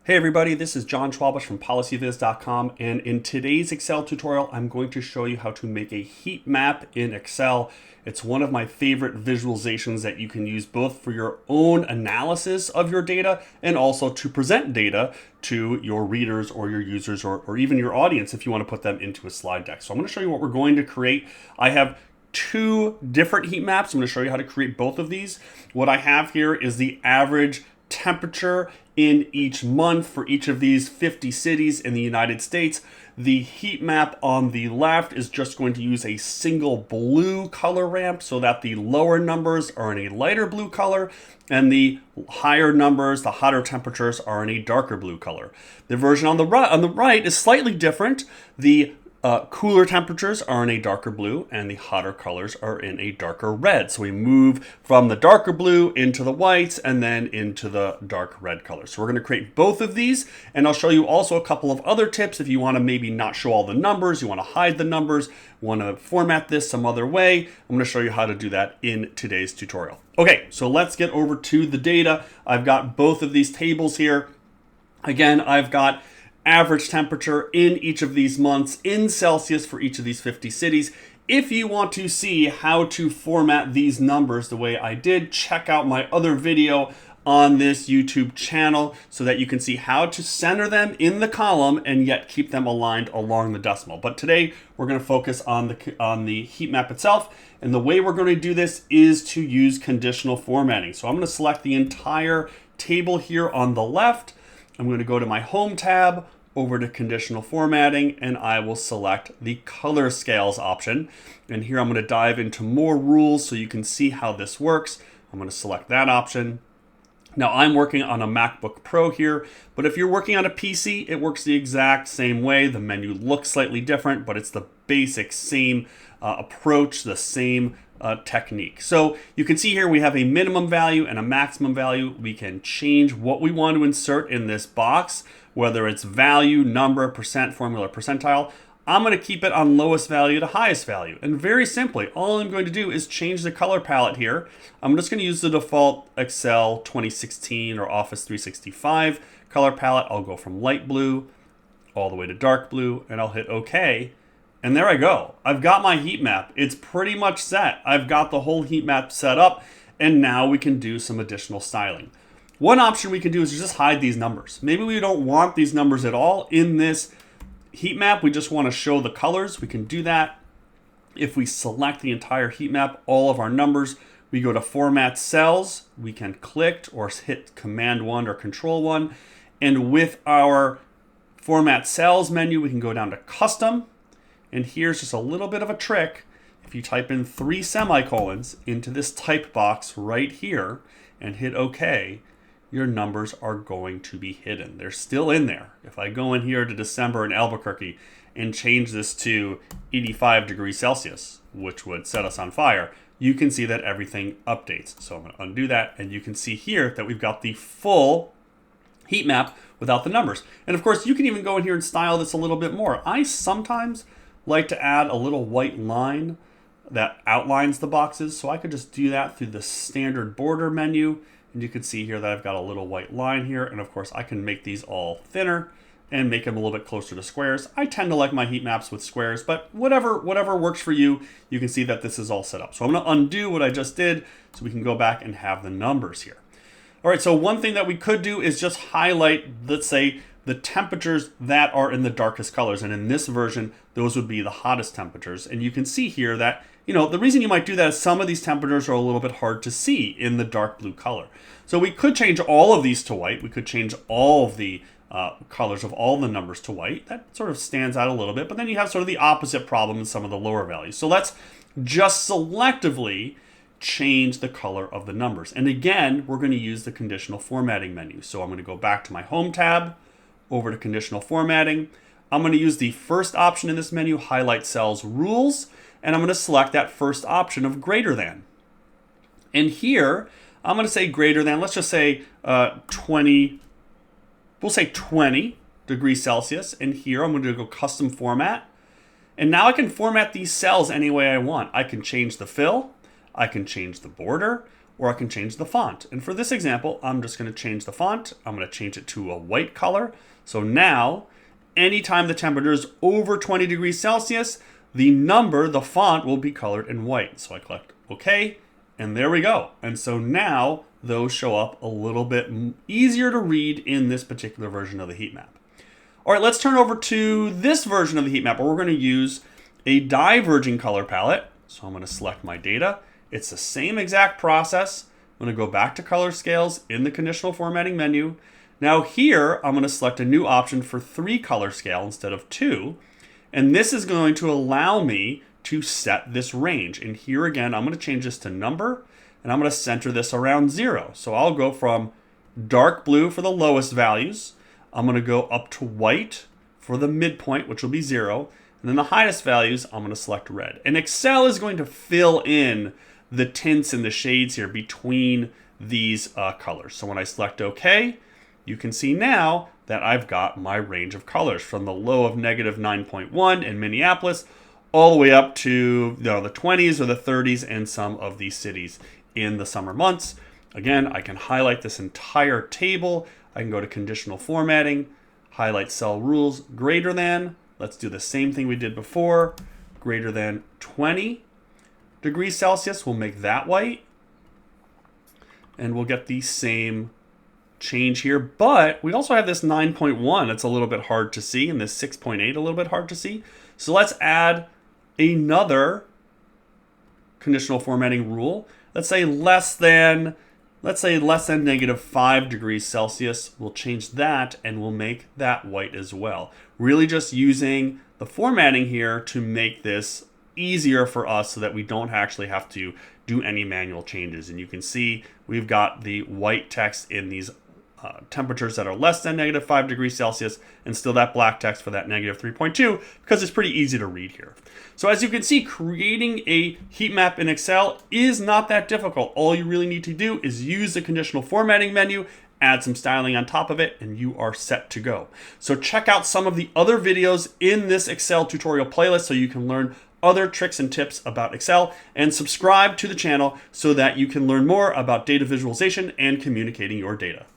Hey everybody, this is John Schwabish from PolicyViz.com, and in today's Excel tutorial, I'm going to show you how to make a heat map in Excel. It's one of my favorite visualizations that you can use both for your own analysis of your data and also to present data to your readers or your users or even your audience if you want to put them into a slide deck. So I'm going to show you what we're going to create. I have two different heat maps. I'm going to show you how to create both of these. What I have here is the average temperature in each month for each of these 50 cities in the United States. The heat map on the left is just going to use a single blue color ramp so that the lower numbers are in a lighter blue color and the higher numbers, the hotter temperatures, are in a darker blue color. The version on the right is slightly different. The cooler temperatures are in a darker blue and the hotter colors are in a darker red. So we move from the darker blue into the whites and then into the dark red color. So we're going to create both of these, and I'll show you also a couple of other tips if you want to maybe not show all the numbers, you want to hide the numbers, want to format this some other way. I'm going to show you how to do that in today's tutorial. Okay, so let's get over to the data. I've got both of these tables here. Again, I've got average temperature in each of these months in Celsius for each of these 50 cities. If you want to see how to format these numbers the way I did, check out my other video on this YouTube channel so that you can see how to center them in the column and yet keep them aligned along the decimal. But today we're going to focus on the heat map itself, and the way we're going to do this is to use conditional formatting. So I'm going to select the entire table here on the left. I'm going to go to my Home tab, over to Conditional Formatting, and I will select the Color Scales option. And here I'm going to dive into more rules so you can see how this works. I'm going to select that option. Now I'm working on a MacBook Pro here, but if you're working on a PC, it works the exact same way. The menu looks slightly different, but it's the basic same approach, the same technique. So you can see here we have a minimum value and a maximum value. We can change what we want to insert in this box, whether it's value, number, percent, formula, percentile. I'm going to keep it on lowest value to highest value. And very simply, all I'm going to do is change the color palette here. I'm just going to use the default Excel 2016 or Office 365 color palette. I'll go from light blue all the way to dark blue, and I'll hit OK. And there I go. I've got my heat map. It's pretty much set. I've got the whole heat map set up, and now we can do some additional styling. One option we can do is just hide these numbers. Maybe we don't want these numbers at all in this heat map. We just want to show the colors. We can do that. If we select the entire heat map, all of our numbers, we go to Format Cells. We can click or hit Command 1 or Control 1. And with our Format Cells menu, we can go down to Custom. And here's just a little bit of a trick. If you type in 3 semicolons into this type box right here and hit OK, your numbers are going to be hidden. They're still in there. If I go in here to December in Albuquerque and change this to 85 degrees Celsius, which would set us on fire, you can see that everything updates. So I'm going to undo that, and you can see here that we've got the full heat map without the numbers. And of course, you can even go in here and style this a little bit more. I sometimes like to add a little white line that outlines the boxes. So I could just do that through the standard border menu. And you can see here that I've got a little white line here. And of course, I can make these all thinner and make them a little bit closer to squares. I tend to like my heat maps with squares, but whatever works for you, you can see that this is all set up. So I'm going to undo what I just did so we can go back and have the numbers here. All right, so one thing that we could do is just highlight, let's say, the temperatures that are in the darkest colors. And in this version, those would be the hottest temperatures. And you can see here that, the reason you might do that is some of these temperatures are a little bit hard to see in the dark blue color. So we could change all of these to white. We could change all of the colors of all the numbers to white. That sort of stands out a little bit. But then you have sort of the opposite problem in some of the lower values. So let's just selectively change the color of the numbers. And again, we're going to use the conditional formatting menu. So I'm going to go back to my Home tab, over to Conditional Formatting. I'm going to use the first option in this menu, Highlight Cells Rules, and I'm going to select that first option of greater than. And here, I'm going to say greater than, let's just say 20, we'll say 20 degrees Celsius. And here I'm going to go Custom Format. And now I can format these cells any way I want. I can change the fill, I can change the border, or I can change the font. And for this example, I'm just going to change the font. I'm going to change it to a white color. So now, anytime the temperature is over 20 degrees Celsius, the font will be colored in white. So I click OK, and there we go. And so now those show up a little bit easier to read in this particular version of the heat map. All right, let's turn over to this version of the heat map where we're going to use a diverging color palette. So I'm going to select my data. It's the same exact process. I'm going to go back to color scales in the conditional formatting menu. Now here, I'm going to select a new option for 3 color scale instead of 2. And this is going to allow me to set this range. And here again, I'm going to change this to number, and I'm going to center this around 0. So I'll go from dark blue for the lowest values. I'm going to go up to white for the midpoint, which will be 0. And then the highest values, I'm going to select red. And Excel is going to fill in the tints and the shades here between these colors. So when I select OK, you can see now that I've got my range of colors from the low of negative 9.1 in Minneapolis all the way up to the 20s or the 30s in some of these cities in the summer months. Again, I can highlight this entire table. I can go to conditional formatting, highlight cell rules, greater than. Let's do the same thing we did before. Greater than 20 degrees Celsius. We'll make that white. And we'll get the same change here. But we also have this 9.1. It's a little bit hard to see. And this 6.8 a little bit hard to see. So let's add another conditional formatting rule. Let's say less than negative 5 degrees Celsius. We'll change that and we'll make that white as well. Really just using the formatting here to make this easier for us so that we don't actually have to do any manual changes. And you can see we've got the white text in these temperatures that are less than negative 5 degrees Celsius, and still that black text for that negative 3.2, because it's pretty easy to read here. So as you can see, creating a heat map in Excel is not that difficult. All you really need to do is use the conditional formatting menu, add some styling on top of it, and you are set to go. So check out some of the other videos in this Excel tutorial playlist so you can learn other tricks and tips about Excel, and subscribe to the channel so that you can learn more about data visualization and communicating your data.